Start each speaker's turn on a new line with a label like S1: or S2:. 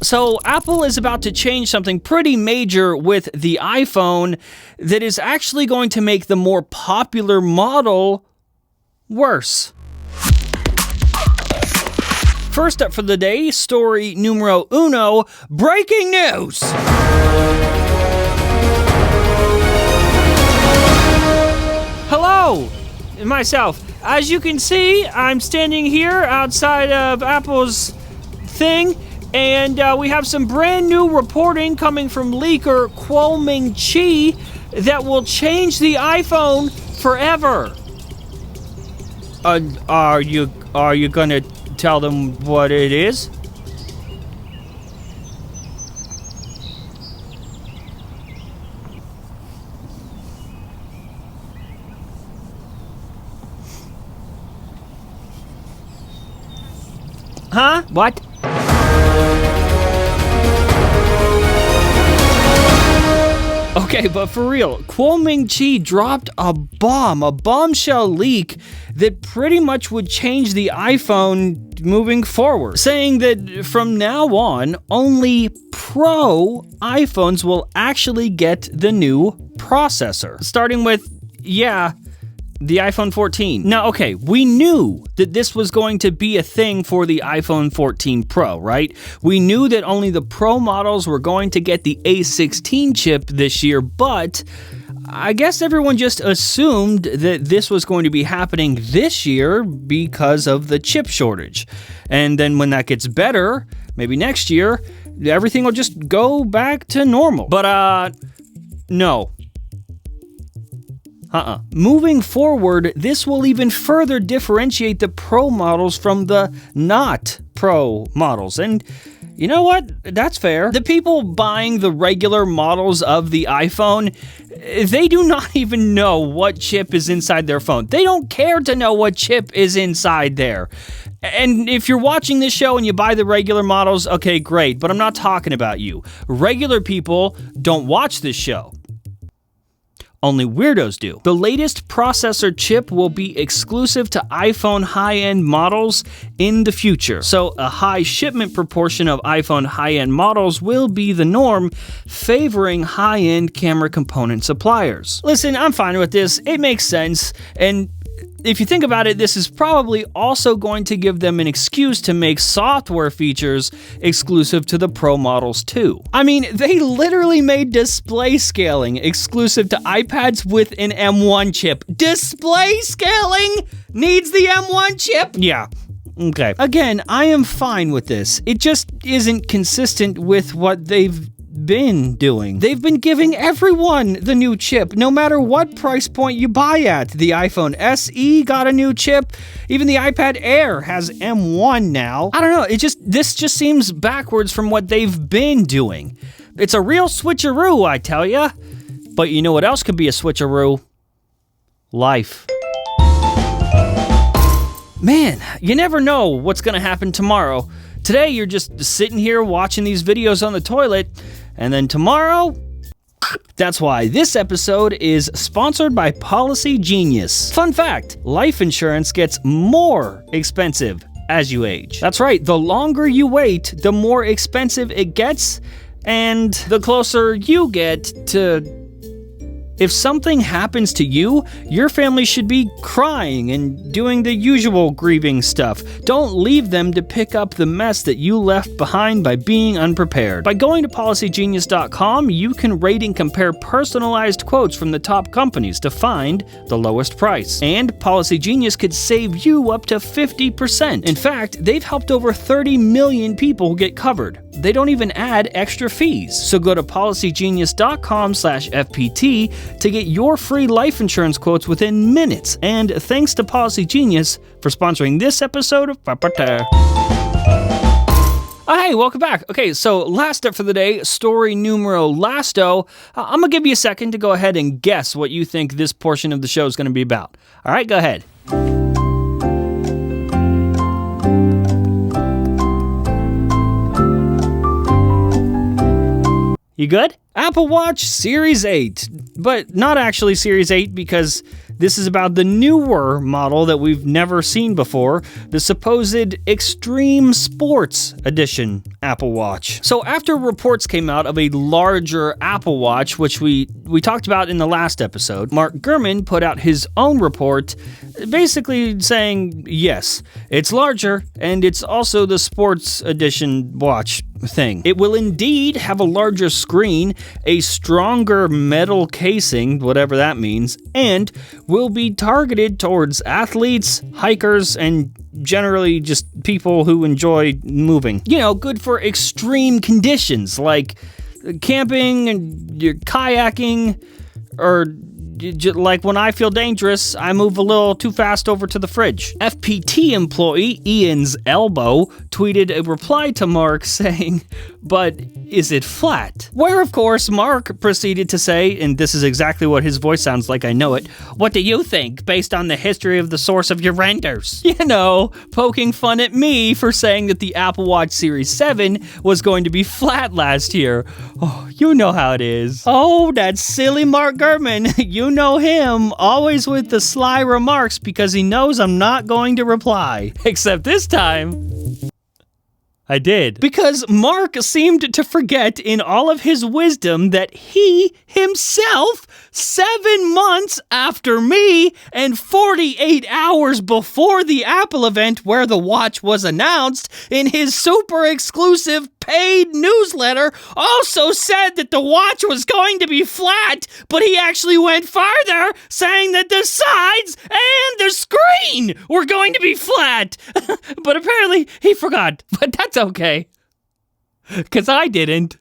S1: So Apple is about to change something pretty major with the iPhone that is actually going to make the more popular model worse. First up for the day, story numero uno, breaking news! Hello, myself. As you can see, I'm standing here outside of Apple's thing, and we have some brand new reporting coming from leaker Kuo-Ming Chi that will change the iPhone forever. Are you gonna tell them what it is? Huh? What? Okay, but for real, Kuo-Ming Chi dropped a bombshell leak that pretty much would change the iPhone moving forward, saying that from now on, only Pro iPhones will actually get the new processor. Starting with, the iPhone 14. Now, okay, we knew that this was going to be a thing for the iPhone 14 Pro, right? We knew that only the Pro models were going to get the A16 chip this year, but I guess everyone just assumed that this was going to be happening this year because of the chip shortage. And then when that gets better, maybe next year, everything will just go back to normal. But, no. Moving forward, this will even further differentiate the Pro models from the not Pro models. And you know what? That's fair. The people buying the regular models of the iPhone, they do not even know what chip is inside their phone. They don't care to know what chip is inside there. And if you're watching this show and you buy the regular models, okay, great, but I'm not talking about you. Regular people don't watch this show. Only weirdos do. The latest processor chip will be exclusive to iPhone high-end models in the future. So a high shipment proportion of iPhone high-end models will be the norm, favoring high-end camera component suppliers. Listen, I'm fine with this. It makes sense. And if you think about it, this is probably also going to give them an excuse to make software features exclusive to the Pro models too. I mean, they literally made display scaling exclusive to iPads with an M1 chip. Display scaling needs the M1 chip? Yeah. Okay. Again, I am fine with this. It just isn't consistent with what they've been doing. They've been giving everyone the new chip, no matter what price point you buy at. The iPhone SE got a new chip. Even the iPad Air has M1 now. I don't know, this just seems backwards from what they've been doing. It's a real switcheroo, I tell ya. But you know what else could be a switcheroo? Life. Man, you never know what's gonna happen tomorrow. Today, you're just sitting here watching these videos on the toilet, and then tomorrow, that's why this episode is sponsored by Policy Genius. Fun fact, life insurance gets more expensive as you age. That's right, the longer you wait, the more expensive it gets, and the closer you get to... If something happens to you, your family should be crying and doing the usual grieving stuff. Don't leave them to pick up the mess that you left behind by being unprepared. By going to PolicyGenius.com, you can rate and compare personalized quotes from the top companies to find the lowest price. And Policy Genius could save you up to 50%. In fact, they've helped over 30 million people get covered. They don't even add extra fees. So go to PolicyGenius.com/FPT to get your free life insurance quotes within minutes. And thanks to Policy Genius for sponsoring this episode of Papata. Oh, hey, welcome back. Okay, so last up for the day, story numero lasto. I'm going to give you a second to go ahead and guess what you think this portion of the show is going to be about. All right, go ahead. You good? Apple Watch Series 8, but not actually Series 8 because This is about the newer model that we've never seen before, the supposed Extreme Sports Edition Apple Watch. So after reports came out of a larger Apple Watch, which we talked about in the last episode, Mark Gurman put out his own report basically saying, yes, it's larger and it's also the Sports Edition watch thing. It will indeed have a larger screen, a stronger metal casing, whatever that means, and will be targeted towards athletes, hikers, and generally just people who enjoy moving. You know, good for extreme conditions like camping and kayaking, or like when I feel dangerous, I move a little too fast over to the fridge. FPT employee Ian's Elbow tweeted a reply to Mark saying, "But is it flat?" Where, of course, Mark proceeded to say, and this is exactly what his voice sounds like, I know it, "What do you think, based on the history of the source of your renders?" You know, poking fun at me for saying that the Apple Watch Series 7 was going to be flat last year. Oh, you know how it is. Oh, that silly Mark Gurman. You know him, always with the sly remarks because he knows I'm not going to reply. Except this time, I did. Because Mark seemed to forget in all of his wisdom that he himself, 7 months after me and 48 hours before the Apple event where the watch was announced, in his super exclusive paid newsletter, also said that the watch was going to be flat, but he actually went farther, saying that the sides and the screen were going to be flat. But apparently he forgot, but that's okay. 'Cause I didn't.